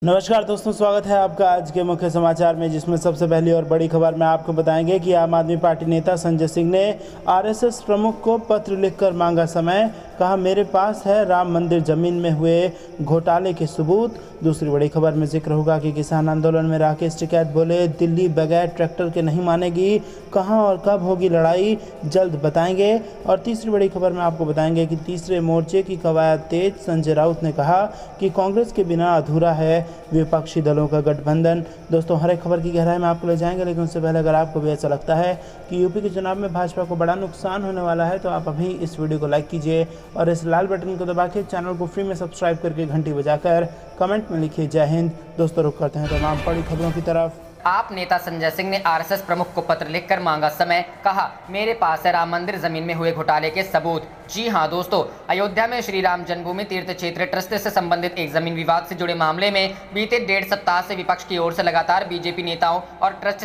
नमस्कार दोस्तों, स्वागत है आपका आज के मुख्य समाचार में, जिसमें सबसे पहली और बड़ी खबर में आपको बताएंगे कि आम आदमी पार्टी नेता संजय सिंह ने आरएसएस प्रमुख को पत्र लिखकर मांगा समय। कहा, मेरे पास है राम मंदिर जमीन में हुए घोटाले के सबूत। दूसरी बड़ी खबर में जिक्र होगा कि किसान आंदोलन में राकेश टिकैत बोले, दिल्ली बगैर ट्रैक्टर के नहीं मानेगी। कहां और कब होगी लड़ाई, जल्द बताएंगे। और तीसरी बड़ी खबर में आपको बताएंगे कि तीसरे मोर्चे की कवायद तेज। संजय राउत ने कहा कि कांग्रेस के बिना अधूरा है विपक्षी दलों का गठबंधन। दोस्तों, हर एक खबर की गहराई में आपको ले जाएंगे, लेकिन उससे पहले अगर आपको भी ऐसा लगता है कि यूपी के चुनाव में भाजपा को बड़ा नुकसान होने वाला है, तो आप अभी इस वीडियो को लाइक कीजिए और इस लाल बटन को दबा के चैनल को फ्री में सब्सक्राइब करके घंटी बजाकर कमेंट में लिखिए जय हिंद। दोस्तों, रुक करते हैं तमाम बड़ी खबरों की तरफ। आप नेता संजय सिंह ने आरएसएस प्रमुख को पत्र लिखकर मांगा समय। कहा, मेरे पास है राम मंदिर जमीन में हुए घोटाले के सबूत। जी हां दोस्तों, अयोध्या में श्री राम जन्मभूमि तीर्थ क्षेत्र ट्रस्ट से संबंधित एक जमीन विवाद से जुड़े मामले में बीते 1.5 सप्ताह से विपक्ष की ओर से लगातार बीजेपी नेताओं और ट्रस्ट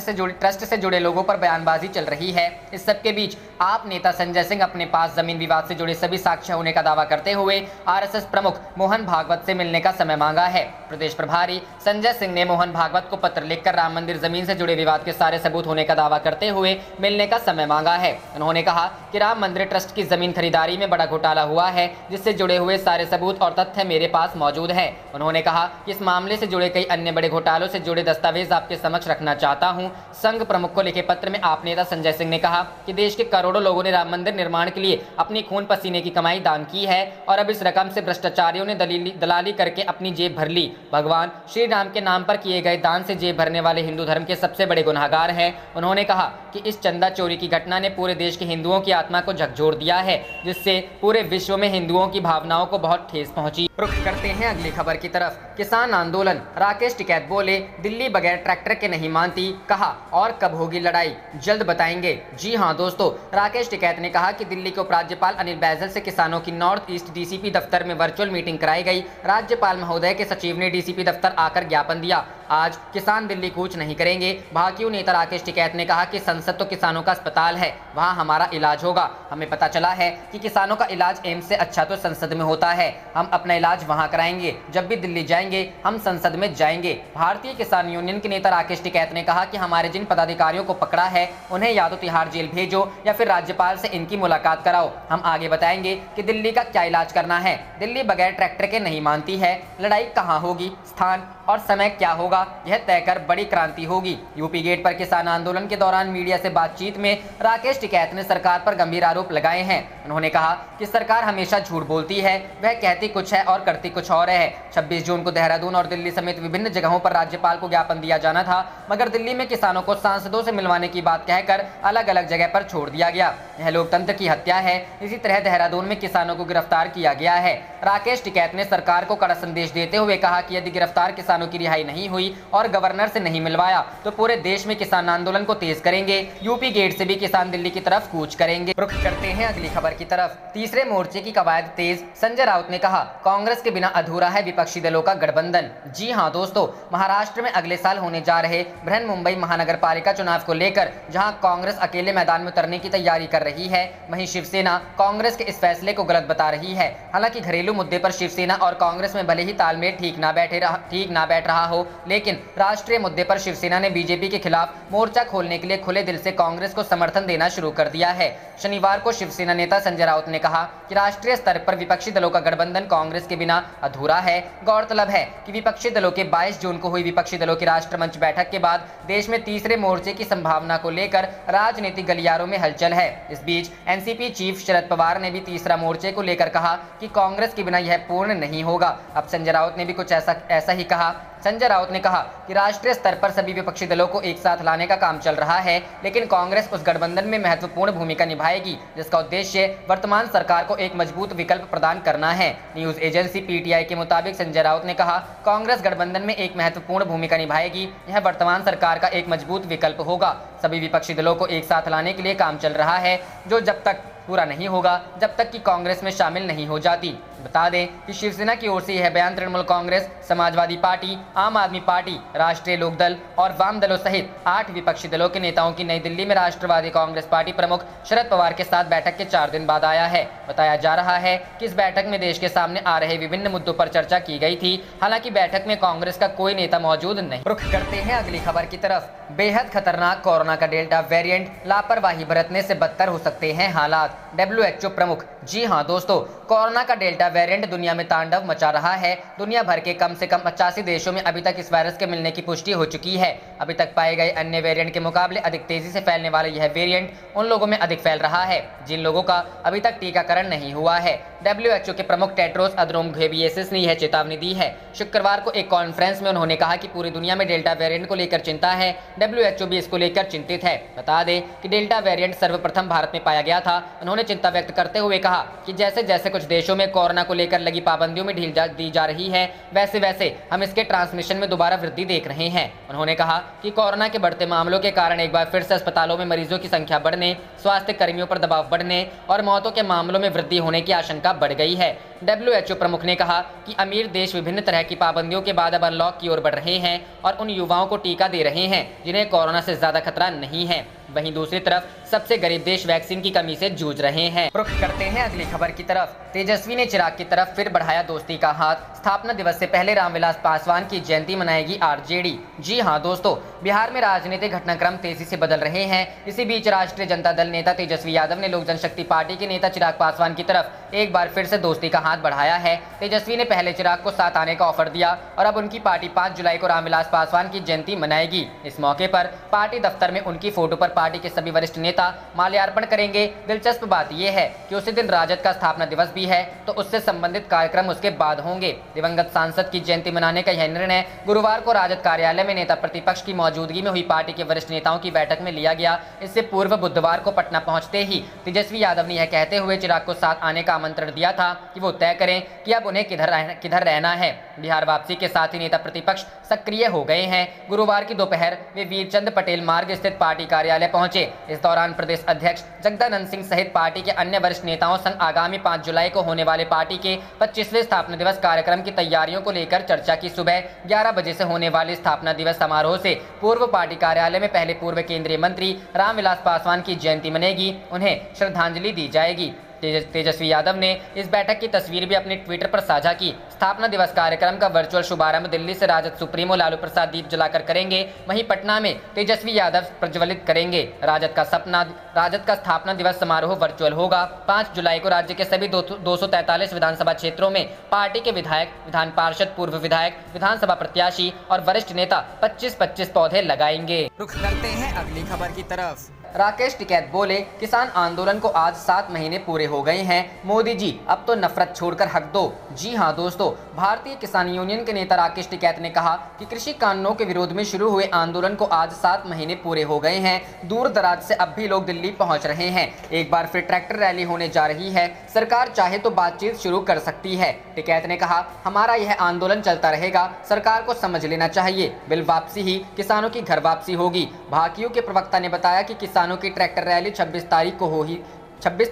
से जुड़े लोगों पर बयानबाजी चल रही है। इस सबके बीच आप नेता संजय सिंह अपने पास जमीन विवाद से जुड़े सभी साक्ष्य होने का दावा करते हुए आरएसएस प्रमुख मोहन भागवत से मिलने का समय मांगा है। प्रदेश प्रभारी संजय सिंह ने मोहन भागवत को पत्र लिखकर राम मंदिर जमीन से जुड़े विवाद के सारे सबूत होने का दावा करते हुए मिलने का समय मांगा है। उन्होंने कहा कि राम मंदिर ट्रस्ट की जमीन खरीदारी में बड़ा घोटाला हुआ है, जिससे जुड़े हुए सारे सबूत और तथ्य मेरे पास मौजूद है। उन्होंने कहा कि इस मामले से जुड़े कई अन्य बड़े घोटालों से जुड़े दस्तावेज आपके समक्ष रखना चाहता हूं। संघ प्रमुख को लिखे पत्र में आप नेता संजय सिंह ने कहा कि देश के करोड़ों लोगों ने राम मंदिर निर्माण के लिए अपनी खून पसीने की कमाई दान की है और अब इस रकम से भ्रष्टाचारियों ने दलाली करके अपनी जेब भर ली। भगवान श्री राम के नाम पर किए गए दान से जेब भरने वाले हिंदू धर्म के सबसे बड़े गुनहगार हैं। उन्होंने कहा कि इस चंदा चोरी की घटना ने पूरे देश के हिंदुओं की आत्मा को झकझोर दिया है, जिससे पूरे विश्व में हिंदुओं की भावनाओं को बहुत ठेस पहुंची। रुख करते हैं अगली खबर की तरफ। किसान आंदोलन, राकेश टिकैत बोले, दिल्ली बगैर ट्रैक्टर के नहीं मानती। कहा, और कब होगी लड़ाई, जल्द बताएंगे। जी हां दोस्तों, राकेश टिकैत ने कहा कि दिल्ली के उपराज्यपाल अनिल बैजल से किसानों की नॉर्थ ईस्ट डीसीपी दफ्तर में वर्चुअल मीटिंग कराई गई। राज्यपाल महोदय के सचिव ने डीसीपी दफ्तर आकर ज्ञापन दिया। आज किसान दिल्ली कूच नहीं करेंगे। भाकियू नेता राकेश टिकैत ने कहा कि संसद तो किसानों का अस्पताल है, वहां हमारा इलाज होगा। हमें पता चला है कि किसानों का इलाज एम्स से अच्छा तो संसद में होता है। हम अपना इलाज वहां कराएंगे। जब भी दिल्ली जाएंगे हम संसद में जाएंगे। भारतीय किसान यूनियन के नेता राकेश टिकैत ने कहा कि हमारे जिन पदाधिकारियों को पकड़ा है उन्हें या तो तिहाड़ जेल भेजो या फिर राज्यपाल से इनकी मुलाकात कराओ। हम आगे बताएंगे कि दिल्ली का क्या इलाज करना है। दिल्ली बगैर ट्रैक्टर के नहीं मानती है। लड़ाई कहां होगी, स्थान और समय क्या होगा, यह तय कर बड़ी क्रांति होगी। यूपी गेट पर किसान आंदोलन के दौरान मीडिया से बातचीत में राकेश टिकैत ने सरकार पर गंभीर आरोप लगाए हैं। उन्होंने कहा कि सरकार हमेशा झूठ बोलती है, वह कहती कुछ है और करती कुछ और है। 26 जून को देहरादून और दिल्ली समेत विभिन्न जगहों पर राज्यपाल को ज्ञापन दिया जाना था, मगर दिल्ली में किसानों को सांसदों से मिलवाने की बात कहकर अलग अलग जगह पर छोड़ दिया गया। यह लोकतंत्र की हत्या है। इसी तरह देहरादून में किसानों को गिरफ्तार किया गया है। राकेश टिकैत ने सरकार को कड़ा संदेश देते हुए कहा कि यदि गिरफ्तार किसानों की रिहाई नहीं हुई और गवर्नर से नहीं मिलवाया तो पूरे देश में किसान आंदोलन को तेज करेंगे। यूपी गेट से भी किसान दिल्ली की तरफ कूच करेंगे। रुख करते हैं अगली खबर की तरफ। तीसरे मोर्चे की कवायद तेज। संजय राउत ने कहा, कांग्रेस के बिना अधूरा है विपक्षी दलों का गठबंधन। जी हां दोस्तों, महाराष्ट्र में अगले साल होने जा रहे बृहन मुंबई महानगर पालिका चुनाव को लेकर जहां कांग्रेस अकेले मैदान में उतरने की तैयारी कर रही है, वहीं शिवसेना कांग्रेस के इस फैसले को गलत बता रही है। हालांकि घरेलू मुद्दे पर शिवसेना और कांग्रेस में भले ही तालमेल ठीक ना बैठ रहा हो, लेकिन राष्ट्रीय मुद्दे पर शिवसेना ने बीजेपी के खिलाफ मोर्चा खोलने के लिए खुले दिल से कांग्रेस को समर्थन देना शुरू कर दिया है। शनिवार को शिवसेना नेता संजय राउत ने कहा कि राष्ट्रीय स्तर पर विपक्षी दलों का गठबंधन कांग्रेस के बिना अधूरा है। गौरतलब है कि विपक्षी दलों के 22 जून को हुई विपक्षी दलों की राष्ट्रमंच बैठक के बाद देश में तीसरे मोर्चे की संभावना को लेकर राजनीतिक गलियारों में हलचल है। इस बीच एनसीपी चीफ शरद पवार ने भी तीसरा मोर्चे को लेकर कहा कि कांग्रेस के बिना यह पूर्ण नहीं होगा। अब संजय राउत ने भी कुछ ऐसा ही कहा। संजय राउत ने कहा कि राष्ट्रीय स्तर पर सभी विपक्षी दलों को एक साथ लाने का काम चल रहा है, लेकिन कांग्रेस उस गठबंधन में महत्वपूर्ण भूमिका निभाएगी जिसका उद्देश्य वर्तमान सरकार को एक मजबूत विकल्प प्रदान करना है। न्यूज एजेंसी पीटीआई के मुताबिक संजय राउत ने कहा, कांग्रेस गठबंधन में एक महत्वपूर्ण भूमिका निभाएगी। यह वर्तमान सरकार का एक मजबूत विकल्प होगा। सभी विपक्षी दलों को एक साथ लाने के लिए काम चल रहा है, जो जब तक पूरा नहीं होगा जब तक कि कांग्रेस में शामिल नहीं हो जाती। बता दें कि शिवसेना की ओर से यह बयान तृणमूल कांग्रेस, समाजवादी पार्टी, आम आदमी पार्टी, राष्ट्रीय लोकदल और वाम दलों सहित 8 विपक्षी दलों के नेताओं की नई दिल्ली में राष्ट्रवादी कांग्रेस पार्टी प्रमुख शरद पवार के साथ बैठक के 4 दिन बाद आया है। बताया जा रहा है कि इस बैठक में देश के सामने आ रहे विभिन्न मुद्दों पर चर्चा की गई थी। हालांकि बैठक में कांग्रेस का कोई नेता मौजूद नहीं। रुख करते हैं अगली खबर की तरफ। बेहद खतरनाक कोरोना का डेल्टा वेरिएंट, लापरवाही बरतने से बदतर हो सकते हैं हालात। WHO प्रमुख। जी हां दोस्तों, कोरोना का डेल्टा वेरिएंट दुनिया में तांडव मचा रहा है। दुनिया भर के कम से कम 85 देशों में अभी तक इस वायरस के मिलने की पुष्टि हो चुकी है। अभी तक पाए गए अन्य वेरिएंट के मुकाबले अधिक तेजी से फैलने वाला यह वेरिएंट उन लोगों में अधिक फैल रहा है जिन लोगों का अभी तक टीकाकरण नहीं हुआ है। WHO के प्रमुख टेड्रोस अधनोम घेब्रेयेसस ने यह चेतावनी दी है। शुक्रवार को एक कॉन्फ्रेंस में उन्होंने कहा कि पूरी दुनिया में डेल्टा वेरिएंट को लेकर चिंता है। WHO भी इसको लेकर चिंतित है। बता दें कि डेल्टा वेरिएंट सर्वप्रथम भारत में पाया गया था। उन्होंने चिंता व्यक्त करते हुए कहा कि जैसे जैसे कुछ देशों में कोरोना को लेकर लगी पाबंदियों में ढील दी जा रही है, वैसे वैसे हम इसके ट्रांसमिशन में दोबारा वृद्धि देख रहे हैं। उन्होंने कहा कि कोरोना के बढ़ते मामलों के कारण एक बार फिर से अस्पतालों में मरीजों की संख्या बढ़ने, स्वास्थ्य कर्मियों पर दबाव बढ़ने और मौतों के मामलों में वृद्धि होने की आशंका बढ़ गई है। WHO प्रमुख ने कहा कि अमीर देश विभिन्न तरह की पाबंदियों के बाद अब अनलॉक की ओर बढ़ रहे हैं और उन युवाओं को टीका दे रहे हैं जिन्हें कोरोना से ज्यादा खतरा नहीं है। वहीं दूसरी तरफ सबसे गरीब देश वैक्सीन की कमी से जूझ रहे हैं। रुख करते हैं अगली खबर की तरफ। तेजस्वी ने चिराग की तरफ फिर बढ़ाया दोस्ती का हाथ। स्थापना दिवस से पहले रामविलास पासवान की जयंती मनाएगी RJD। जी हां दोस्तों, बिहार में राजनीतिक घटनाक्रम तेजी से बदल रहे हैं। इसी बीच राष्ट्रीय जनता दल नेता तेजस्वी यादव ने लोक जनशक्ति पार्टी के नेता चिराग पासवान की तरफ एक बार फिर से दोस्ती का हाथ बढ़ाया है। तेजस्वी ने पहले चिराग को साथ आने का ऑफर दिया और अब उनकी पार्टी 5 जुलाई को रामविलास पासवान की जयंती मनाएगी। इस मौके पर पार्टी दफ्तर में उनकी फोटो पर पार्टी के सभी वरिष्ठ नेता माल्यार्पण करेंगे। दिलचस्प बात यह है कि उसी दिन राजद का स्थापना दिवस भी है, तो उससे संबंधित कार्यक्रम उसके बाद होंगे। दिवंगत सांसद की जयंती मनाने का यह निर्णय गुरुवार को राजद कार्यालय में नेता प्रतिपक्ष की मौजूदगी में हुई पार्टी के वरिष्ठ नेताओं की बैठक में लिया गया। इससे पूर्व बुधवार को पटना पहुंचते ही तेजस्वी यादव ने यह कहते हुए चिराग को साथ आने का आमंत्रण दिया था कि वो तय करें कि अब उन्हें किधर रहना है। बिहार वापसी के साथ ही नेता प्रतिपक्ष सक्रिय हो गए हैं। गुरुवार की दोपहर वे वीरचंद पटेल मार्ग स्थित पार्टी कार्यालय पहुंचे। इस दौरान प्रदेश अध्यक्ष जगदानंद सिंह सहित पार्टी के अन्य वरिष्ठ नेताओं संग आगामी 5 जुलाई को होने वाले पार्टी के 25वें स्थापना दिवस कार्यक्रम की तैयारियों को लेकर चर्चा की। सुबह 11 बजे से होने वाले स्थापना दिवस समारोह से पूर्व पार्टी कार्यालय में पहले पूर्व केंद्रीय मंत्री रामविलास पासवान की जयंती मनेगी, उन्हें श्रद्धांजलि दी जाएगी। तेजस्वी यादव ने इस बैठक की तस्वीर भी अपने ट्विटर पर साझा की। स्थापना दिवस कार्यक्रम का वर्चुअल शुभारंभ दिल्ली से राजद सुप्रीमो लालू प्रसाद दीप जलाकर करेंगे। वहीं पटना में तेजस्वी यादव प्रज्वलित करेंगे। राजद का स्थापना दिवस समारोह वर्चुअल होगा। 5 जुलाई को राज्य के सभी 243 विधानसभा क्षेत्रों में पार्टी के विधायक, विधान पार्षद, पूर्व विधायक, विधानसभा प्रत्याशी और वरिष्ठ नेता 25-25 पौधे लगाएंगे। रुख करते हैं अगली खबर की तरफ। राकेश टिकैत बोले, किसान आंदोलन को आज 7 महीने पूरे हो गए हैं। मोदी जी अब तो नफरत छोड़कर हक दो। जी हां दोस्तों, भारतीय किसान यूनियन के नेता राकेश टिकैत ने कहा कि कृषि कानूनों के विरोध में शुरू हुए आंदोलन को आज 7 महीने पूरे हो गए हैं। दूर दराज से अब भी लोग दिल्ली पहुंच रहे हैं। एक बार फिर ट्रैक्टर रैली होने जा रही है। सरकार चाहे तो बातचीत शुरू कर सकती है। टिकैत ने कहा, हमारा यह आंदोलन चलता रहेगा। सरकार को समझ लेना चाहिए, बिल वापसी ही किसानों की घर वापसी होगी। भाकियू के प्रवक्ता ने बताया कि किसानों की ट्रैक्टर रैली 26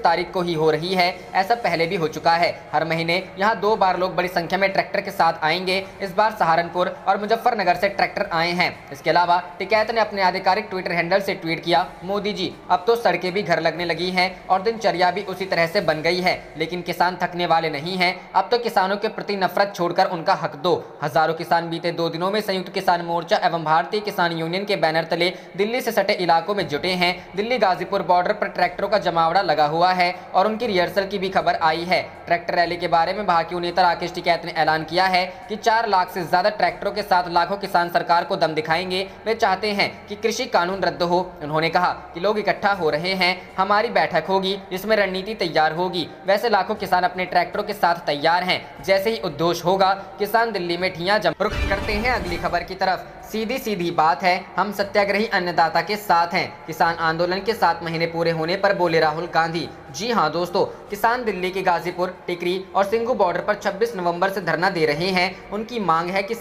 तारीख को ही हो रही है। ऐसा पहले भी हो चुका है। हर महीने यहां 2 बार लोग बड़ी संख्या में ट्रैक्टर के साथ आएंगे। इस बार सहारनपुर और मुजफ्फरनगर से ट्रैक्टर आए हैं। इसके अलावा टिकैत ने अपने आधिकारिक ट्विटर हैंडल से ट्वीट किया, मोदी जी अब तो सड़कें भी घर लगने लगी हैं और दिनचर्या भी उसी तरह से बन गई है, लेकिन किसान थकने वाले नहीं हैं। अब तो किसानों के प्रति नफरत छोड़कर उनका हक दो। हजारों किसान बीते 2 दिनों में संयुक्त किसान मोर्चा एवं भारतीय किसान यूनियन के बैनर तले दिल्ली से सटे इलाकों में जुटे हैं। दिल्ली गाजीपुर बॉर्डर पर ट्रैक्टरों का जमावड़ा लगा हुआ है और उनकी रिहर्सल की भी खबर आई है। ट्रैक्टर रैली के बारे में भाकियू नेता राकेश टिकैत ने ऐलान किया है कि 4 लाख से ज्यादा ट्रैक्टरों के साथ लाखों किसान सरकार को दम दिखाएंगे। वे चाहते हैं कि कृषि कानून रद्द हो। उन्होंने कहा कि लोग इकट्ठा हो रहे हैं, हमारी बैठक होगी जिसमें रणनीति तैयार होगी। वैसे लाखों किसान अपने ट्रैक्टरों के साथ तैयार हैं। जैसे ही उद्घोष होगा किसान दिल्ली में ठियां जमा। रुख करते हैं अगली खबर की तरफ। सीधी बात है, हम सत्याग्रही अन्नदाता के साथ हैं। किसान आंदोलन के 7 महीने पूरे होने पर बोले राहुल गांधी। जी हां दोस्तों, किसान दिल्ली के गाजीपुर, टिकरी और सिंघू बॉर्डर पर 26 नवंबर से धरना दे रहे हैं। उनकी मांग है कि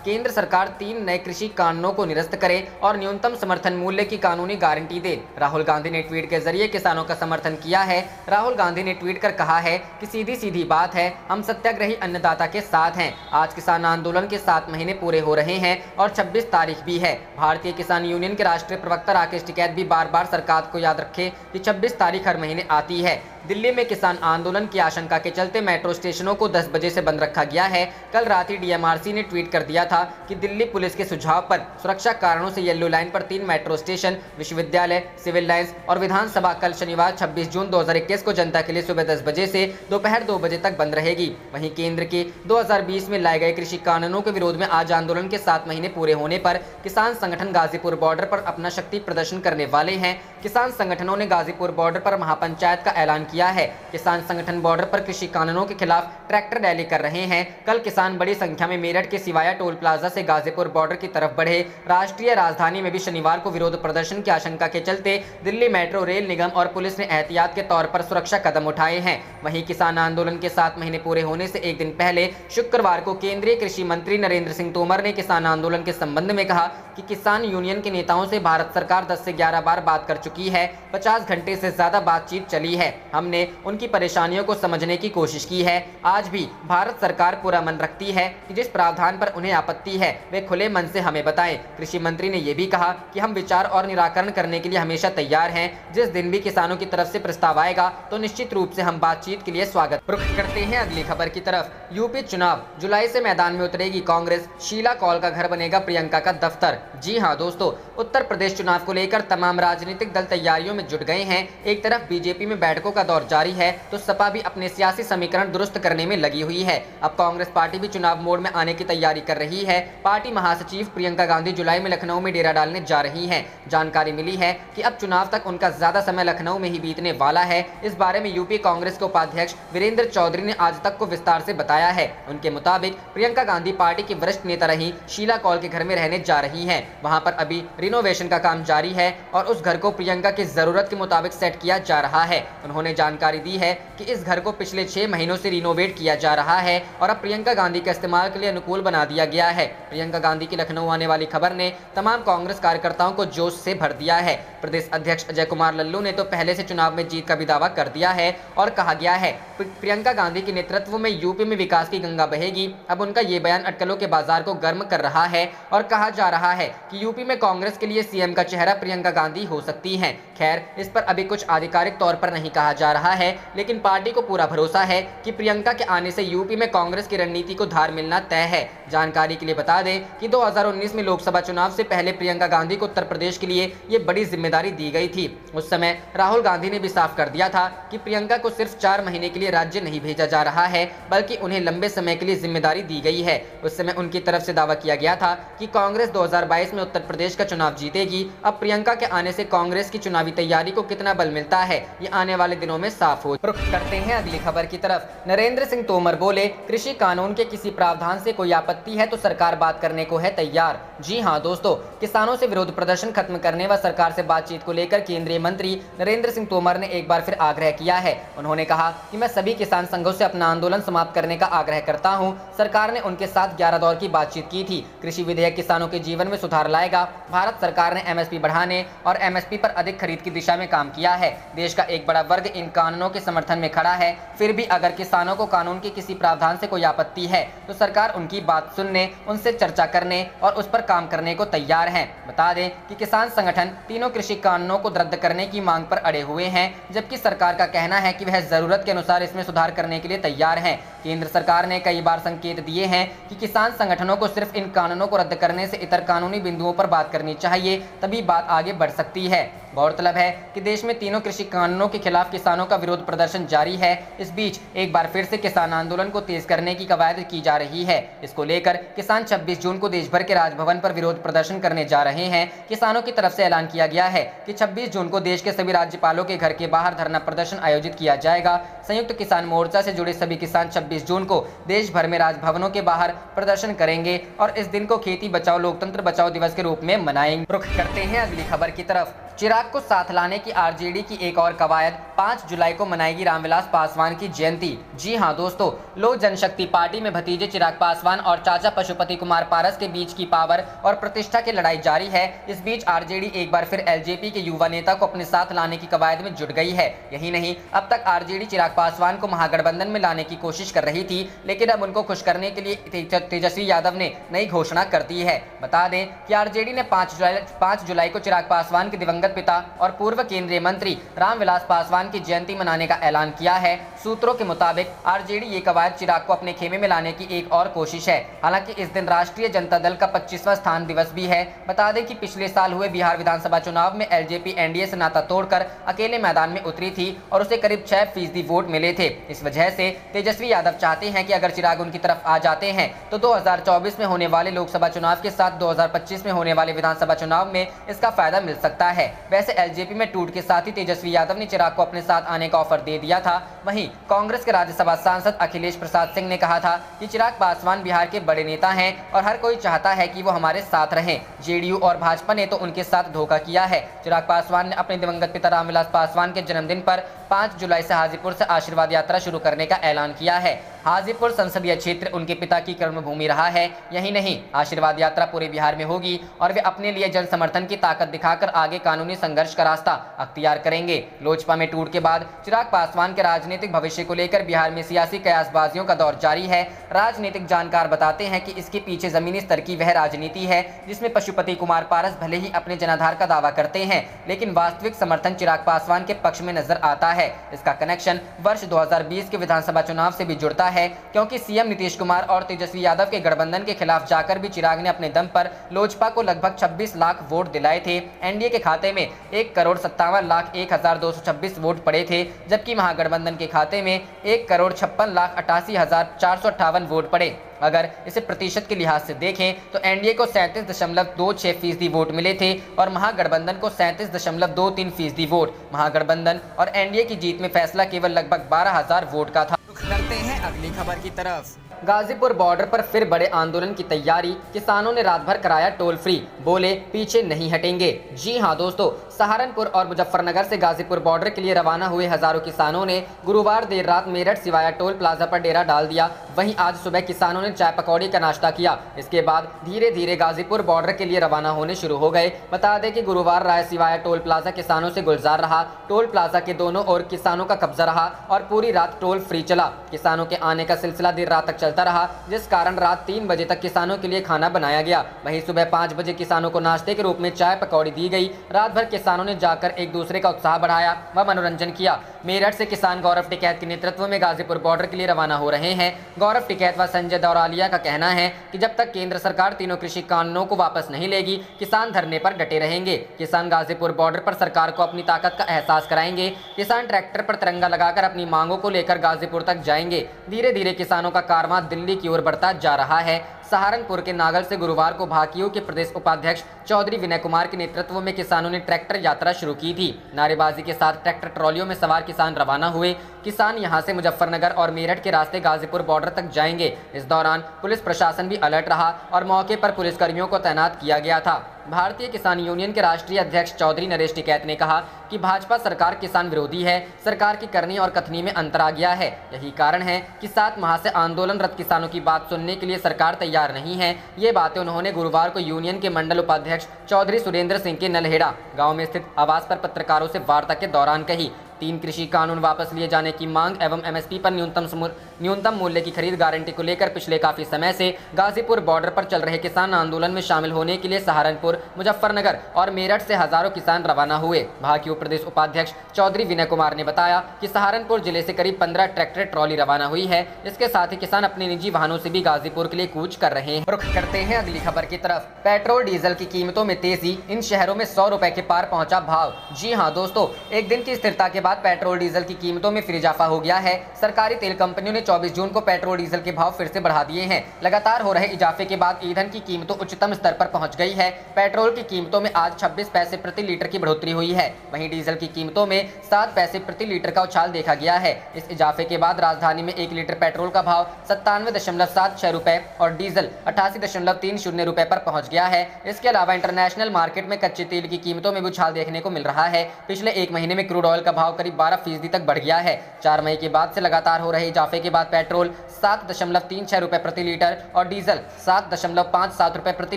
केंद्र सरकार 3 नए कृषि कानूनों को निरस्त करे और न्यूनतम समर्थन मूल्य की कानूनी गारंटी दे। राहुल गांधी ने ट्वीट के जरिए किसानों का समर्थन किया है। राहुल गांधी ने ट्वीट कर कहा है कि सीधी सीधी बात है, हम सत्याग्रही अन्नदाता के साथ हैं। आज किसान आंदोलन के 7 महीने पूरे हो रहे हैं और 26 तारीख भी है। भारतीय किसान यूनियन के राष्ट्रीय प्रवक्ता राकेश टिकैत भी बार बार सरकार को याद रखे कि 26 तारीख हर महीने आती है। दिल्ली में किसान आंदोलन की आशंका के चलते मेट्रो स्टेशनों को 10 बजे से बंद रखा गया है। कल रात ही डीएमआरसी ने ट्वीट कर दिया था कि दिल्ली पुलिस के सुझाव पर सुरक्षा कारणों से येलो लाइन पर 3 मेट्रो स्टेशन, विश्वविद्यालय, सिविल लाइंस और विधानसभा कल शनिवार 26 जून 2021 को जनता के लिए सुबह 10 बजे से दोपहर 2 बजे तक बंद रहेगी। वहीं केंद्र के 2020 में लाए गए कृषि कानूनों के विरोध में आज आंदोलन के 7 महीने पूरे होने पर किसान संगठन गाजीपुर बॉर्डर पर अपना शक्ति प्रदर्शन करने वाले हैं। किसान संगठनों ने गाजीपुर बॉर्डर पर महापंचायत का ऐलान किया है। किसान संगठन बॉर्डर पर कृषि कानूनों के खिलाफ ट्रैक्टर रैली कर रहे हैं। कल किसान बड़ी संख्या में मेरठ के सिवाया टोल प्लाजा से गाजीपुर बॉर्डर की तरफ बढ़े। राष्ट्रीय राजधानी में भी शनिवार को विरोध प्रदर्शन की आशंका के चलते दिल्ली मेट्रो रेल निगम और पुलिस ने एहतियात के तौर पर सुरक्षा कदम उठाए हैं। वहीं किसान आंदोलन के 7 महीने पूरे होने से एक दिन पहले शुक्रवार को केंद्रीय कृषि मंत्री नरेंद्र सिंह तोमर ने किसान आंदोलन के संबंध में कहा कि किसान यूनियन के नेताओं से भारत सरकार 10 से 11 बार बात कर चुकी है। 50 घंटे से ज्यादा बातचीत चली है। हमने उनकी परेशानियों को समझने की कोशिश की है। आज भी भारत सरकार पूरा मन रखती है कि जिस प्रावधान पर उन्हें आपत्ति है वे खुले मन से हमें बताएं। कृषि मंत्री ने यह भी कहा कि हम विचार और निराकरण करने के लिए हमेशा तैयार हैं। जिस दिन भी किसानों की तरफ से प्रस्ताव आएगा तो निश्चित रूप से हम बातचीत के लिए स्वागत करते हैं। अगली खबर की तरफ, यूपी चुनाव, जुलाई से मैदान में उतरेगी कांग्रेस, शीला कौल का घर बनेगा प्रियंका का दफ्तर। जी हां दोस्तों, उत्तर प्रदेश चुनाव को लेकर तमाम राजनीतिक दल तैयारियों में जुट गए हैं। एक तरफ बीजेपी में बैठकों का दौर जारी है तो सपा भी अपने सियासी समीकरण दुरुस्त करने में लगी हुई है। अब कांग्रेस पार्टी भी चुनाव मोड में आने की तैयारी कर रही है। पार्टी महासचिव प्रियंका गांधी जुलाई में लखनऊ में डेरा डालने जा रही हैं। जानकारी मिली है कि अब चुनाव तक उनका ज्यादा समय लखनऊ में ही बीतने वाला है। इस बारे में यूपी कांग्रेस के उपाध्यक्ष वीरेंद्र चौधरी ने आज तक को विस्तार से बताया है। उनके मुताबिक प्रियंका गांधी पार्टी की वरिष्ठ नेता रही शीला कौल के घर में रहने जा रही हैं। वहां पर अभी रिनोवेशन का काम जारी है और उस घर को प्रियंका की जरूरत के मुताबिक सेट किया जा रहा है। उन्होंने जानकारी दी है कि इस घर को पिछले 6 महीनों से रिनोवेट किया जा रहा है और अब प्रियंका गांधी के इस्तेमाल के लिए अनुकूल बना दिया गया है। प्रियंका गांधी की लखनऊ आने वाली खबर ने तमाम कांग्रेस कार्यकर्ताओं को जोश से भर दिया है। प्रदेश अध्यक्ष अजय कुमार लल्लू ने तो पहले से चुनाव में जीत का भी दावा कर दिया है और कहा गया है प्रियंका गांधी के नेतृत्व में यूपी में विकास की गंगा बहेगी। अब उनका ये बयान अटकलों के बाजार को गर्म कर रहा है और कहा जा रहा है कि यूपी में कांग्रेस के लिए सीएम का चेहरा प्रियंका गांधी हो सकती हैं। खैर, इस पर अभी कुछ आधिकारिक तौर पर नहीं कहा जा रहा है, लेकिन पार्टी को पूरा भरोसा है कि प्रियंका के आने से यूपी में कांग्रेस की रणनीति को धार मिलना तय है। जानकारी के लिए बता दें कि 2019 में लोकसभा चुनाव से पहले प्रियंका गांधी को उत्तर प्रदेश के लिए ये बड़ी जिम्मेदारी दी गई थी। उस समय राहुल गांधी ने भी साफ कर दिया था कि प्रियंका को सिर्फ 4 महीने के लिए राज्य नहीं भेजा जा रहा है, बल्कि उन्हें लंबे समय के लिए जिम्मेदारी दी गई है। उस समय उनकी तरफ से दावा किया गया था कि कांग्रेस 2022 में उत्तर प्रदेश का चुनाव जीतेगी। अब प्रियंका के आने से कांग्रेस की चुनावी तैयारी को कितना बल मिलता है, ये आने वाले दिनों में साफ हो। रुख करते हैं अगली खबर की तरफ। नरेंद्र सिंह तोमर बोले, कृषि कानून के किसी प्रावधान से कोई आपत्ति है तो सरकार बात करने को है तैयार। जी हां दोस्तों, किसानों से विरोध प्रदर्शन खत्म करने व सरकार से बातचीत को लेकर केंद्रीय मंत्री नरेंद्र सिंह तोमर ने एक बार फिर आग्रह किया है। उन्होंने कहा कि मैं सभी किसान संघों से अपना आंदोलन समाप्त करने का आग्रह करता हूं। सरकार ने उनके साथ 11 दौर की बातचीत की थी। कृषि विधेयक किसानों के जीवन में सुधार लाएगा। भारत सरकार ने एमएसपी बढ़ाने और एमएसपी पर अधिक खरीद की दिशा में काम किया है। देश का एक बड़ा वर्ग इन कानूनों के समर्थन में खड़ा है। फिर भी अगर किसानों को कानून के किसी प्रावधान से कोई आपत्ति है तो सरकार उनकी बात सुनने, उनसे चर्चा करने और उस पर काम करने को तैयार है। बता दें कि किसान संगठन तीनों कृषि कानूनों को रद्द करने की मांग पर अड़े हुए हैं, जबकि सरकार का कहना है कि वह जरूरत के अनुसार इसमें सुधार करने के लिए तैयार है। केंद्र सरकार ने कई बार संकेत दिए हैं कि किसान संगठनों को सिर्फ इन कानूनों को रद्द करने से इतर कानूनी बिंदुओं पर बात करनी चाहिए, तभी बात आगे बढ़ सकती है। गौरतलब है कि देश में तीनों कृषि कानूनों के खिलाफ किसानों का विरोध प्रदर्शन जारी है। इस बीच एक बार फिर से किसान आंदोलन को तेज करने की कवायद की जा रही है। इसको लेकर किसान 26 जून को देश भर के राजभवन पर विरोध प्रदर्शन करने जा रहे हैं। किसानों की तरफ से ऐलान किया गया है कि 26 जून को देश के सभी राज्यपालों के घर के बाहर धरना प्रदर्शन आयोजित किया जाएगा। संयुक्त किसान मोर्चा से जुड़े सभी किसान 26 जून को देश भर में राजभवनों के बाहर प्रदर्शन करेंगे और इस दिन को खेती बचाओ लोकतंत्र बचाओ दिवस के रूप में मनाएंगे। रुख करते हैं अगली खबर की तरफ। चिराग को साथ लाने की आरजेडी की एक और कवायद। 5 जुलाई को मनाएगी रामविलास पासवान की जयंती। जी हां दोस्तों, लोक जनशक्ति पार्टी में भतीजे चिराग पासवान और चाचा पशुपति कुमार पारस के बीच की पावर और प्रतिष्ठा की लड़ाई जारी है। इस बीच आरजेडी एक बार फिर एलजेपी के युवा नेता को अपने साथ लाने की कवायद में जुट गई है। यही नहीं, अब तक आरजेडी चिराग पासवान को महागठबंधन में लाने की कोशिश कर रही थी, लेकिन अब उनको खुश करने के लिए तेजस्वी यादव ने नई घोषणा कर दी है। बता दें कि आरजेडी ने 5 जुलाई को चिराग पासवान के दिवंगत पिता और पूर्व केंद्रीय मंत्री रामविलास पासवान की जयंती मनाने का ऐलान किया है। सूत्रों के मुताबिक आरजेडी ये कवायद चिराग को अपने खेमे में लाने की एक और कोशिश है। हालांकि इस दिन राष्ट्रीय जनता दल का 25वां स्थान दिवस भी है। बता दें कि पिछले साल हुए बिहार विधानसभा चुनाव में एलजेपी एनडीए से नाता तोड़कर अकेले मैदान में उतरी थी और उसे करीब 6% वोट मिले थे। इस वजह से तेजस्वी यादव चाहते हैं कि अगर चिराग उनकी तरफ आ जाते हैं तो 2024 में होने वाले लोकसभा चुनाव के साथ 2025 में होने वाले विधानसभा चुनाव में इसका फायदा मिल सकता है। वैसे एलजेपी में टूट के साथ ही तेजस्वी यादव ने चिराग को अपने साथ आने का ऑफर दे दिया था। वहीं कांग्रेस के राज्यसभा सांसद अखिलेश प्रसाद सिंह ने कहा था कि चिराग पासवान बिहार के बड़े नेता हैं और हर कोई चाहता है कि वो हमारे साथ रहें। जेडीयू और भाजपा ने तो उनके साथ धोखा किया है। चिराग पासवान ने अपने दिवंगत पिता रामविलास पासवान के जन्मदिन पर 5 जुलाई से हाजीपुर से आशीर्वाद यात्रा शुरू करने का ऐलान किया है। हाजीपुर संसदीय क्षेत्र उनके पिता की कर्मभूमि रहा है। यही नहीं, आशीर्वाद यात्रा पूरे बिहार में होगी और वे अपने लिए जन समर्थन की ताकत दिखाकर आगे कानूनी संघर्ष का रास्ता अख्तियार करेंगे। लोजपा में टूट के बाद चिराग पासवान के राजनीतिक भविष्य को लेकर बिहार में सियासी कयासबाजियों का दौर जारी है। राजनीतिक जानकार बताते हैं कि इसके पीछे जमीनी स्तर की वह राजनीति है जिसमें पशुपति कुमार पारस भले ही अपने जनाधार का दावा करते हैं, लेकिन वास्तविक समर्थन चिराग पासवान के पक्ष में नजर आता है। इसका कनेक्शन वर्ष 2020 के विधानसभा चुनाव से भी जुड़ता है, क्योंकि सीएम नीतीश कुमार और तेजस्वी यादव के गठबंधन के खिलाफ जाकर भी चिराग ने अपने दम पर लोजपा को लगभग 26 लाख वोट दिलाए थे। एनडीए के खाते में 1,57,01,226 वोट पड़े थे, जबकि महागठबंधन के खाते में 1,56,88,458 वोट पड़े। अगर इसे प्रतिशत के लिहाज से देखें तो एनडीए को 37.26% वोट मिले थे और महागठबंधन को 37.23% वोट। महागठबंधन और एनडीए की जीत में फैसला केवल लगभग 12,000 वोट का था। करते हैं अगली खबर की तरफ। गाजीपुर बॉर्डर पर फिर बड़े आंदोलन की तैयारी। किसानों ने रात भर कराया टोल फ्री, बोले पीछे नहीं हटेंगे। जी हां दोस्तों, सहारनपुर और मुजफ्फरनगर से गाजीपुर बॉर्डर के लिए रवाना हुए हजारों किसानों ने गुरुवार देर रात मेरठ सिवाया टोल प्लाजा पर डेरा डाल दिया। वहीं आज सुबह किसानों ने चाय पकौड़ी का नाश्ता किया। इसके बाद धीरे धीरे गाजीपुर बॉर्डर के लिए रवाना होने शुरू हो गए। बता दें कि गुरुवार राय सिवाया टोल प्लाजा किसानों से गुलजार रहा। टोल प्लाजा के दोनों ओर किसानों का कब्जा रहा और पूरी रात टोल फ्री चला। किसानों के आने का सिलसिला देर रात तक चलता रहा, जिस कारण रात 3 बजे तक किसानों के लिए खाना बनाया गया। वहीं सुबह 5 बजे किसानों को नाश्ते के रूप में चाय पकौड़ी दी गई। रात भर किसानों ने जाकर एक दूसरे का उत्साह बढ़ाया व मनोरंजन किया। मेरठ से किसान गौरव टिकैत के नेतृत्व में गाजीपुर बॉर्डर के लिए रवाना हो रहे हैं। गौरव टिकैत व संजय दौरालिया का कहना है कि जब तक केंद्र सरकार तीनों कृषि कानूनों को वापस नहीं लेगी, किसान धरने पर डटे रहेंगे। किसान गाजीपुर बॉर्डर पर सरकार को अपनी ताकत का एहसास कराएंगे। किसान ट्रैक्टर पर तिरंगा लगाकर अपनी मांगों को लेकर गाजीपुर तक जाएंगे। धीरे धीरे किसानों का कारवां दिल्ली की ओर बढ़ता जा रहा है। सहारनपुर के नागल से गुरुवार को भाकियू के प्रदेश उपाध्यक्ष चौधरी विनय कुमार के नेतृत्व में किसानों ने ट्रैक्टर यात्रा शुरू की थी। नारेबाजी के साथ ट्रैक्टर ट्रॉलियों में सवार किसान रवाना हुए। किसान यहां से मुजफ्फरनगर और मेरठ के रास्ते गाजीपुर बॉर्डर तक जाएंगे। इस दौरान पुलिस प्रशासन भी अलर्ट रहा और मौके पर पुलिसकर्मियों को तैनात किया गया था। भारतीय किसान यूनियन के राष्ट्रीय अध्यक्ष चौधरी नरेश टिकैत ने कहा कि भाजपा सरकार किसान विरोधी है। सरकार की करनी और कथनी में अंतर आ गया है। यही कारण है कि 7 माह से आंदोलनरत किसानों की बात सुनने के लिए सरकार तैयार नहीं है। ये बातें उन्होंने गुरुवार को यूनियन के मंडल उपाध्यक्ष चौधरी सुरेंद्र सिंह के नलहेड़ा गांव में स्थित आवास पर पत्रकारों से वार्ता के दौरान कही। 3 कृषि कानून वापस लिए जाने की मांग एवं एमएसपी पर न्यूनतम मूल्य की खरीद गारंटी को लेकर पिछले काफी समय से गाजीपुर बॉर्डर पर चल रहे किसान आंदोलन में शामिल होने के लिए सहारनपुर, मुजफ्फरनगर और मेरठ से हजारों किसान रवाना हुए। भाकियू प्रदेश उपाध्यक्ष चौधरी विनय कुमार ने बताया कि सहारनपुर जिले से करीब 15 ट्रैक्टर ट्रॉली रवाना हुई है। इसके साथ ही किसान अपने निजी वाहनों से भी गाजीपुर के लिए कूच कर रहे हैं। रुख करते हैं अगली खबर की तरफ। पेट्रोल डीजल की कीमतों में तेजी, इन शहरों में 100 रुपए के पार पहुंचा भाव। जी हाँ दोस्तों, एक दिन की स्थिरता के बाद पेट्रोल डीजल की कीमतों में फिर इजाफा हो गया है। सरकारी तेल कंपनियों ने 24 जून को पेट्रोल डीजल के भाव फिर से बढ़ा दिए हैं। लगातार हो रहे इजाफे के बाद ईंधन की कीमतों उच्चतम स्तर पर पहुंच गई है। पेट्रोल की कीमतों में आज 26 पैसे प्रति लीटर की बढ़ोतरी हुई है। वहीं डीजल की कीमतों में 7 पैसे प्रति लीटर का उछाल देखा गया है। इस इजाफे के बाद राजधानी में 1 लीटर पेट्रोल का भाव 97.76 रुपए और डीजल 88.30 रुपए पर पहुंच गया है। इसके अलावा इंटरनेशनल मार्केट में कच्चे तेल की कीमतों में भी उछाल देखने को मिल रहा है। पिछले एक महीने में क्रूड ऑयल का भाव करीब 12% तक बढ़ गया है। 4 मई के बाद से लगातार हो रहे इजाफे के बाद पेट्रोल 7.36 रुपए प्रति लीटर और डीजल 7.57 रुपए प्रति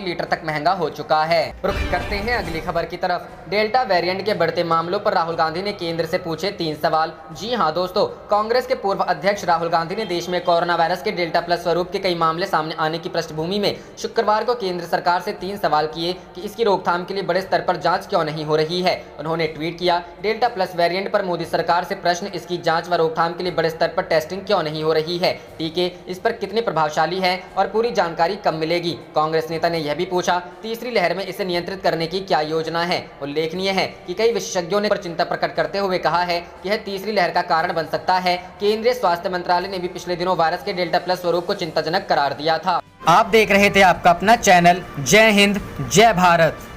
लीटर तक महंगा हो चुका है। रुख करते हैं अगली खबर की तरफ। डेल्टा वेरिएंट के बढ़ते मामलों पर राहुल गांधी ने केंद्र से पूछे 3 सवाल। जी हां दोस्तों, कांग्रेस के पूर्व अध्यक्ष राहुल गांधी ने देश में कोरोना वायरस के डेल्टा प्लस स्वरूप के कई मामले सामने आने की पृष्ठभूमि में शुक्रवार को केंद्र सरकार से 3 सवाल किए कि इसकी रोकथाम के लिए बड़े स्तर पर जांच क्यों नहीं हो रही है। उन्होंने ट्वीट किया, डेल्टा प्लस वेरिएंट पर मोदी सरकार से प्रश्न, इसकी जांच व रोकथाम के लिए बड़े स्तर पर टेस्टिंग क्यों नहीं हो रही है, टीके इस पर कितने प्रभावशाली हैं और पूरी जानकारी कब मिलेगी। कांग्रेस नेता ने यह भी पूछा, तीसरी लहर में इसे नियंत्रित करने की क्या योजना है। उल्लेखनीय है कि कई विशेषज्ञों ने चिंता प्रकट करते हुए कहा है कि यह तीसरी लहर का कारण बन सकता है। केंद्रीय स्वास्थ्य मंत्रालय ने भी पिछले दिनों वायरस के डेल्टा प्लस स्वरूप को चिंताजनक करार दिया था। आप देख रहे थे आपका अपना चैनल जय हिंद जय भारत।